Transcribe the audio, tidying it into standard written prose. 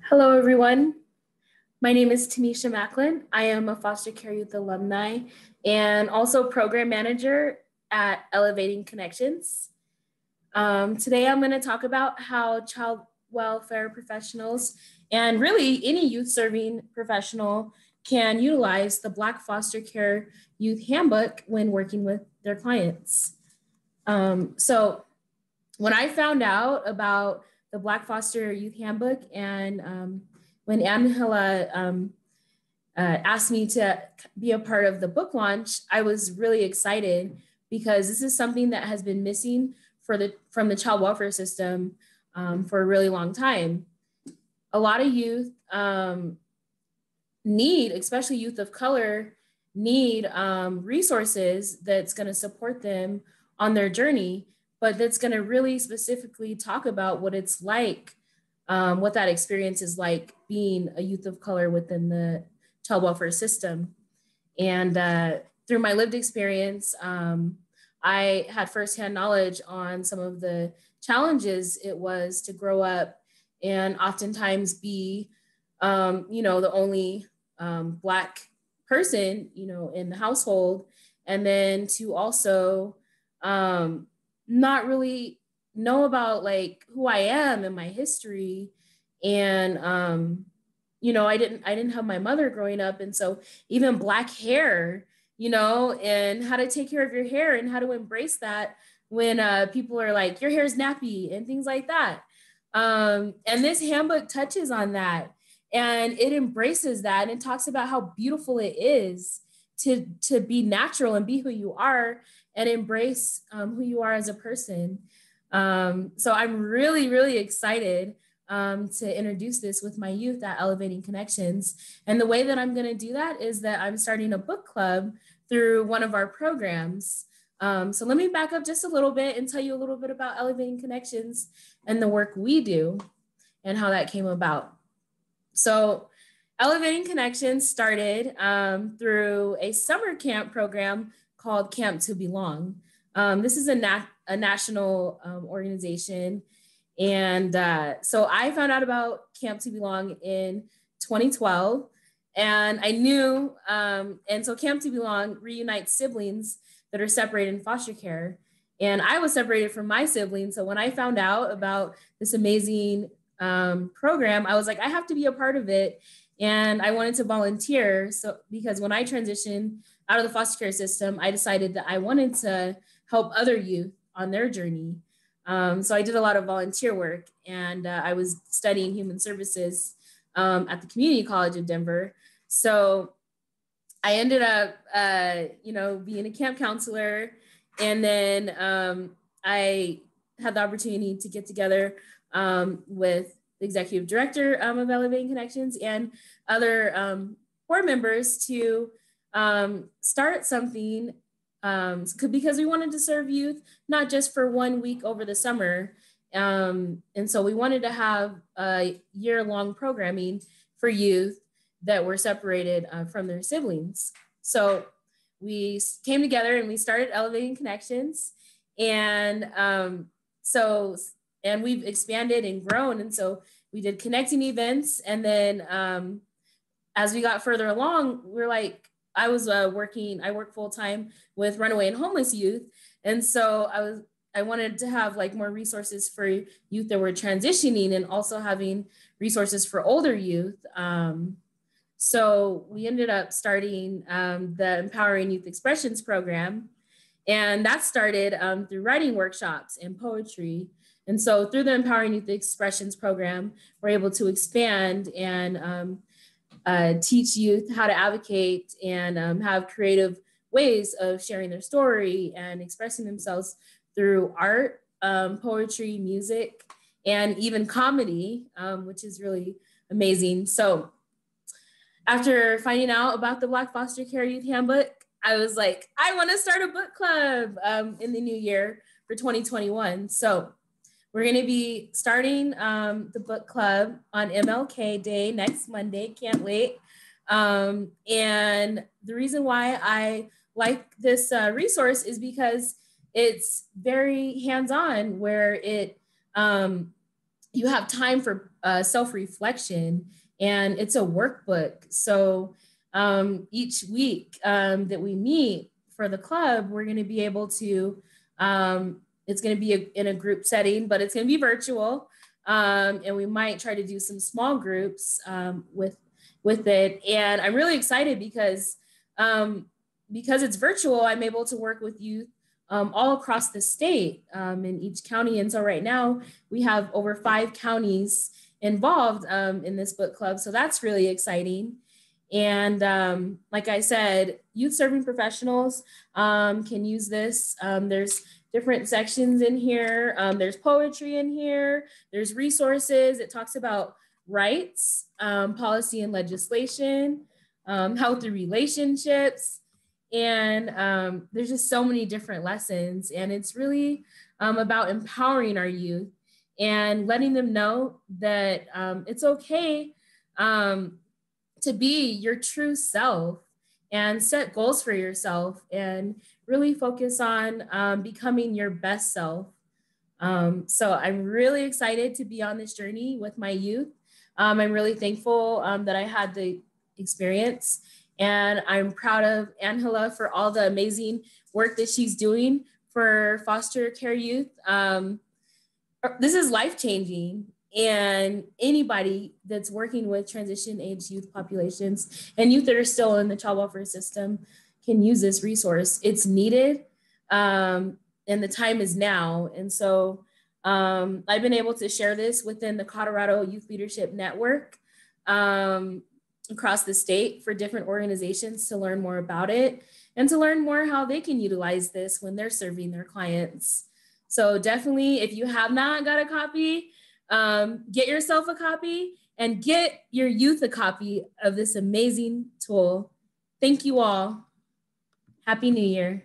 Hello, everyone. My name is Tamisha Macklin. I am a foster care youth alumni and also program manager at Elevating Connections. Today, I'm going to talk about how child welfare professionals and really any youth serving professional can utilize the Black Foster Care Youth Handbook when working with their clients. So when I found out about the Black Foster Youth Handbook and when Angela asked me to be a part of the book launch, I was really excited because this is something that has been missing from the child welfare system for a really long time. A lot of youth need, especially youth of color, need resources that's going to support them on their journey, but that's going to really specifically talk about what it's like, what that experience is like being a youth of color within the child welfare system. And through my lived experience, I had firsthand knowledge on some of the challenges it was to grow up and oftentimes be, the only Black person, in the household. And then to also not really know about like who I am and my history. And, I didn't have my mother growing up. And so even Black hair, and how to take care of your hair and how to embrace that when people are like, your hair's nappy and things like that. And this handbook touches on that and it embraces that. And it talks about how beautiful it is to be natural and be who you are and embrace who you are as a person. So I'm really, really excited to introduce this with my youth at Elevating Connections. And the way that I'm going to do that is that I'm starting a book club through one of our programs. So let me back up just a little bit and tell you a little bit about Elevating Connections and the work we do and how that came about. So Elevating Connections started through a summer camp program called Camp to Belong. This is a national organization. And so I found out about Camp to Belong in 2012. And I knew, and so Camp to Belong reunites siblings that are separated in foster care. And I was separated from my siblings. So when I found out about this amazing program, I was like, I have to be a part of it. And I wanted to volunteer. So because when I transitioned out of the foster care system, I decided that I wanted to help other youth on their journey. So I did a lot of volunteer work and I was studying human services at the Community College of Denver. So I ended up, being a camp counselor. And then I had the opportunity to get together with the executive director of Elevating Connections and other board members to start something because we wanted to serve youth, not just for 1 week over the summer. And so we wanted to have a year-long programming for youth that were separated from their siblings. So we came together and we started Elevating Connections. And and we've expanded and grown. And so we did connecting events. And then as we got further along, we're like, I work full-time with runaway and homeless youth. And so I wanted to have like more resources for youth that were transitioning and also having resources for older youth. So we ended up starting the Empowering Youth Expressions program. And that started through writing workshops and poetry. And so through the Empowering Youth Expressions program, we're able to expand and teach youth how to advocate and have creative ways of sharing their story and expressing themselves through art, poetry, music, and even comedy, which is really amazing. So after finding out about the Black Foster Care Youth Handbook, I was like, I want to start a book club in the new year for 2021. So we're going to be starting the book club on MLK Day next Monday. Can't wait. And the reason why I like this resource is because it's very hands-on, where it you have time for self-reflection, and it's a workbook. So each week that we meet for the club, we're going to be able to, it's going to be in a group setting, but it's going to be virtual. And we might try to do some small groups with it. And I'm really excited because it's virtual, I'm able to work with youth all across the state in each county. And so right now we have over 5 counties involved in this book club. So that's really exciting. And like I said, youth serving professionals can use this. There's different sections in here. There's poetry in here. There's resources. It talks about rights, policy and legislation, healthy relationships. And there's just so many different lessons. And it's really about empowering our youth and letting them know that it's okay to be your true self and set goals for yourself and really focus on becoming your best self. So I'm really excited to be on this journey with my youth. I'm really thankful that I had the experience, and I'm proud of Angela for all the amazing work that she's doing for foster care youth. This is life-changing, and anybody that's working with transition age youth populations and youth that are still in the child welfare system can use this resource. It's needed, and the time is now. And so I've been able to share this within the Colorado Youth Leadership Network across the state for different organizations to learn more about it and to learn more how they can utilize this when they're serving their clients. So definitely, if you have not got a copy, get yourself a copy and get your youth a copy of this amazing tool. Thank you all. Happy New Year.